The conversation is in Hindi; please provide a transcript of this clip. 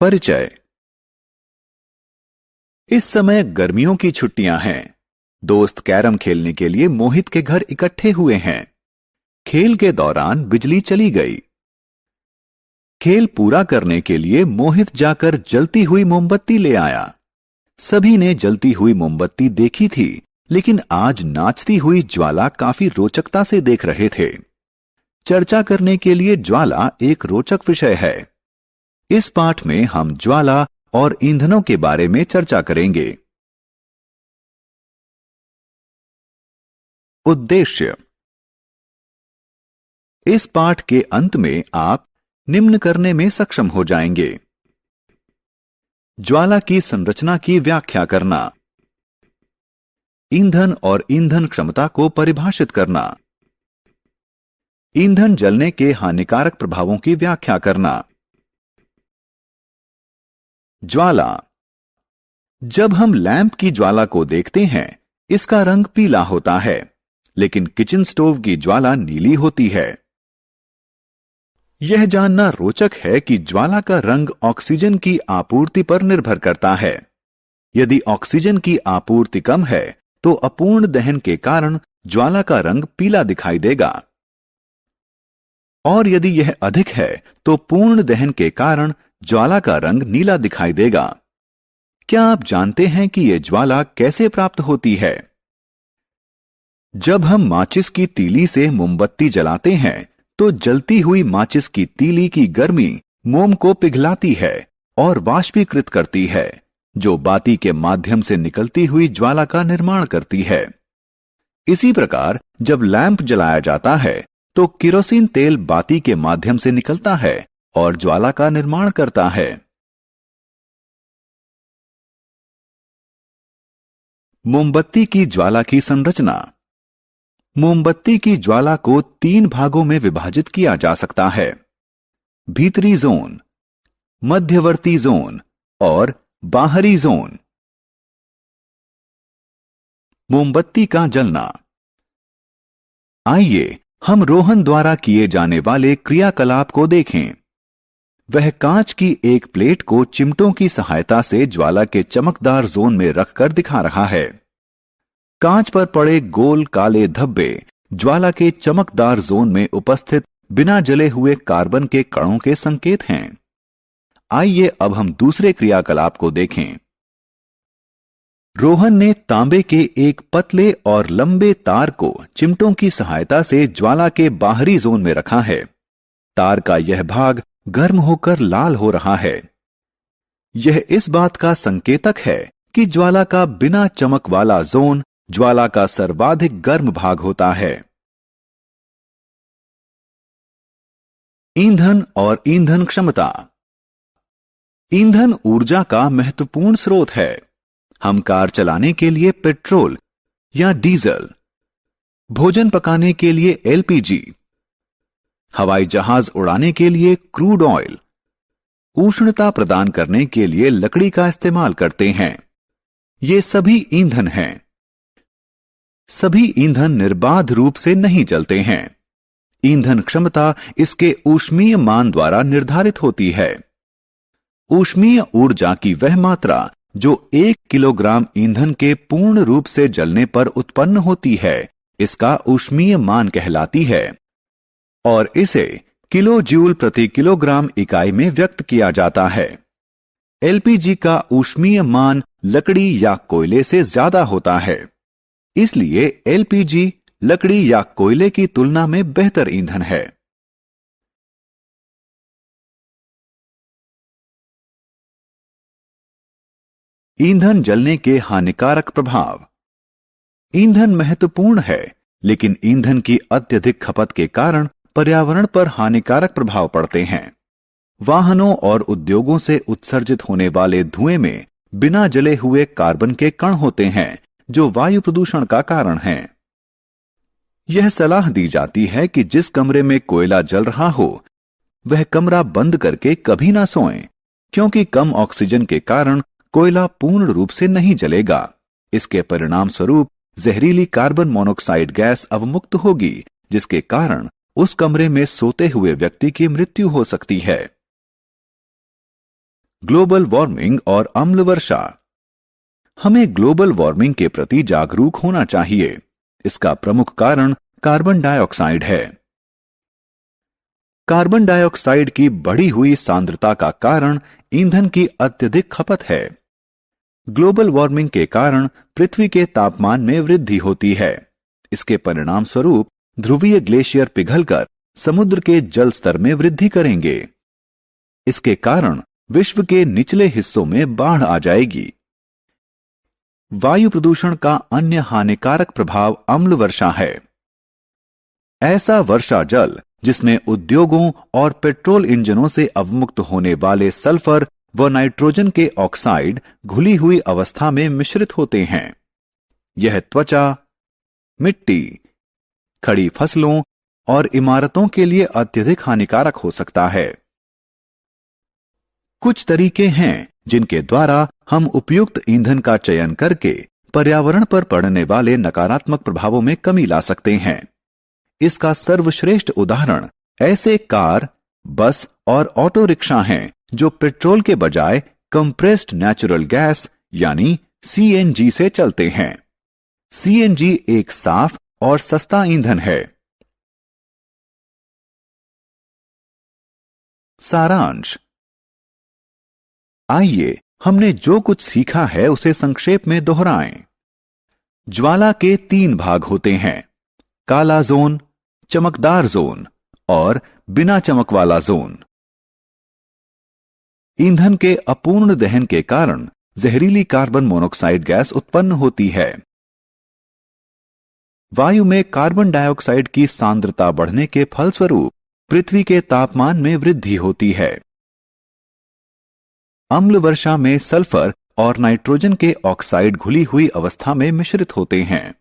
परिचय। इस समय गर्मियों की छुट्टियां हैं। दोस्त कैरम खेलने के लिए मोहित के घर इकट्ठे हुए हैं। खेल के दौरान बिजली चली गई। खेल पूरा करने के लिए मोहित जाकर जलती हुई मोमबत्ती ले आया। सभी ने जलती हुई मोमबत्ती देखी थी, लेकिन आज नाचती हुई ज्वाला काफी रोचकता से देख रहे थे। चर्चा करने के लिए ज्वाला एक रोचक विषय है। इस पाठ में हम ज्वाला और ईंधनों के बारे में चर्चा करेंगे। उद्देश्य। इस पाठ के अंत में आप निम्न करने में सक्षम हो जाएंगे। ज्वाला की संरचना की व्याख्या करना, ईंधन और ईंधन क्षमता को परिभाषित करना, ईंधन जलने के हानिकारक प्रभावों की व्याख्या करना। ज्वाला। जब हम लैंप की ज्वाला को देखते हैं, इसका रंग पीला होता है, लेकिन किचन स्टोव की ज्वाला नीली होती है। यह जानना रोचक है कि ज्वाला का रंग ऑक्सीजन की आपूर्ति पर निर्भर करता है। यदि ऑक्सीजन की आपूर्ति कम है, तो अपूर्ण दहन के कारण ज्वाला का रंग पीला दिखाई देगा, और यदि यह अधिक है, तो पूर्ण दहन के कारण ज्वाला का रंग नीला दिखाई देगा। क्या आप जानते हैं कि यह ज्वाला कैसे प्राप्त होती है? जब हम माचिस की तीली से मोमबत्ती जलाते हैं, तो जलती हुई माचिस की तीली की गर्मी मोम को पिघलाती है और वाष्पीकृत करती है, जो बाती के माध्यम से निकलती हुई ज्वाला का निर्माण करती है। इसी प्रकार जब लैंप जलाया जाता है, तो केरोसिन तेल बाती के माध्यम से निकलता है और ज्वाला का निर्माण करता है। मोमबत्ती की ज्वाला की संरचना। मोमबत्ती की ज्वाला को 3 भागों में विभाजित किया जा सकता है: भीतरी जोन, मध्यवर्ती जोन और बाहरी जोन। मोमबत्ती का जलना। आइए हम रोहन द्वारा किए जाने वाले क्रियाकलाप को देखें। वह कांच की एक प्लेट को चिमटों की सहायता से ज्वाला के चमकदार जोन में रखकर दिखा रहा है। कांच पर पड़े गोल काले धब्बे ज्वाला के चमकदार जोन में उपस्थित बिना जले हुए कार्बन के कणों के संकेत हैं। आइए अब हम दूसरे क्रियाकलाप को देखें। रोहन ने तांबे के एक पतले और लंबे तार को चिमटों की सहायता से ज्वाला के बाहरी जोन में रखा है। तार का यह भाग गर्म होकर लाल हो रहा है। यह इस बात का संकेतक है कि ज्वाला का बिना चमक वाला जोन ज्वाला का सर्वाधिक गर्म भाग होता है। ईंधन और ईंधन क्षमता। ईंधन ऊर्जा का महत्वपूर्ण स्रोत है। हम कार चलाने के लिए पेट्रोल या डीजल, भोजन पकाने के लिए एलपीजी, हवाई जहाज उड़ाने के लिए क्रूड ऑयल, उष्णता प्रदान करने के लिए लकड़ी का इस्तेमाल करते हैं। ये सभी ईंधन हैं। सभी ईंधन निर्बाध रूप से नहीं जलते हैं। ईंधन क्षमता इसके ऊष्मीय मान द्वारा निर्धारित होती है। ऊष्मीय ऊर्जा की वह मात्रा जो 1 किलोग्राम ईंधन के पूर्ण रूप से जलने पर उत्पन्न होती है, इसका ऊष्मीय मान कहलाती है, और इसे किलो जूल प्रति किलोग्राम इकाई में व्यक्त किया जाता है। एलपीजी का ऊष्मीय मान लकड़ी या कोयले से ज्यादा होता है, इसलिए एलपीजी लकड़ी या कोयले की तुलना में बेहतर ईंधन है। ईंधन जलने के हानिकारक प्रभाव। ईंधन महत्वपूर्ण है, लेकिन ईंधन की अत्यधिक खपत के कारण पर्यावरण पर हानिकारक प्रभाव पड़ते हैं। वाहनों और उद्योगों से उत्सर्जित होने वाले धुएं में बिना जले हुए कार्बन के कण होते हैं, जो वायु प्रदूषण का कारण हैं। यह सलाह दी जाती है कि जिस कमरे में कोयला जल रहा हो, वह कमरा बंद करके कभी ना सोएं, क्योंकि कम ऑक्सीजन के कारण कोयला पूर्ण रूप से नहीं जलेगा। इसके परिणाम स्वरूप जहरीली कार्बन मोनोऑक्साइड गैस अवमुक्त होगी, जिसके कारण उस कमरे में सोते हुए व्यक्ति की मृत्यु हो सकती है। ग्लोबल वार्मिंग और अम्ल वर्षा। हमें ग्लोबल वार्मिंग के प्रति जागरूक होना चाहिए। इसका प्रमुख कारण कार्बन डाइऑक्साइड है। कार्बन डाइऑक्साइड की बढ़ी हुई सांद्रता का कारण ईंधन की अत्यधिक खपत है। ग्लोबल वार्मिंग के कारण पृथ्वी के तापमान में वृद्धि होती है। इसके परिणाम स्वरूप ध्रुवीय ग्लेशियर पिघलकर समुद्र के जल स्तर में वृद्धि करेंगे। इसके कारण विश्व के निचले हिस्सों में बाढ़ आ जाएगी। वायु प्रदूषण का अन्य हानिकारक प्रभाव अम्ल वर्षा है। ऐसा वर्षा जल जिसमें उद्योगों और पेट्रोल इंजनों से अवमुक्त होने वाले सल्फर व नाइट्रोजन के ऑक्साइड घुली हुई अवस्था में मिश्रित होते हैं। यह त्वचा, मिट्टी, खड़ी फसलों और इमारतों के लिए अत्यधिक हानिकारक हो सकता है। कुछ तरीके हैं जिनके द्वारा हम उपयुक्त ईंधन का चयन करके पर्यावरण पर पड़ने वाले नकारात्मक प्रभावों में कमी ला सकते हैं। इसका सर्वश्रेष्ठ उदाहरण ऐसे कार, बस और ऑटो रिक्शा हैं जो पेट्रोल के बजाय कंप्रेस्ड नेचुरल गैस यानी सीएनजी से चलते हैं। सीएनजी एक साफ और सस्ता ईंधन है। सारांश। आइए हमने जो कुछ सीखा है उसे संक्षेप में दोहराएं। ज्वाला के 3 भाग होते हैं: काला जोन, चमकदार जोन और बिना चमक वाला जोन। ईंधन के अपूर्ण दहन के कारण जहरीली कार्बन मोनोऑक्साइड गैस उत्पन्न होती है। वायु में कार्बन डाइऑक्साइड की सांद्रता बढ़ने के फलस्वरूप पृथ्वी के तापमान में वृद्धि होती है। अम्ल वर्षा में सल्फर और नाइट्रोजन के ऑक्साइड घुली हुई अवस्था में मिश्रित होते हैं।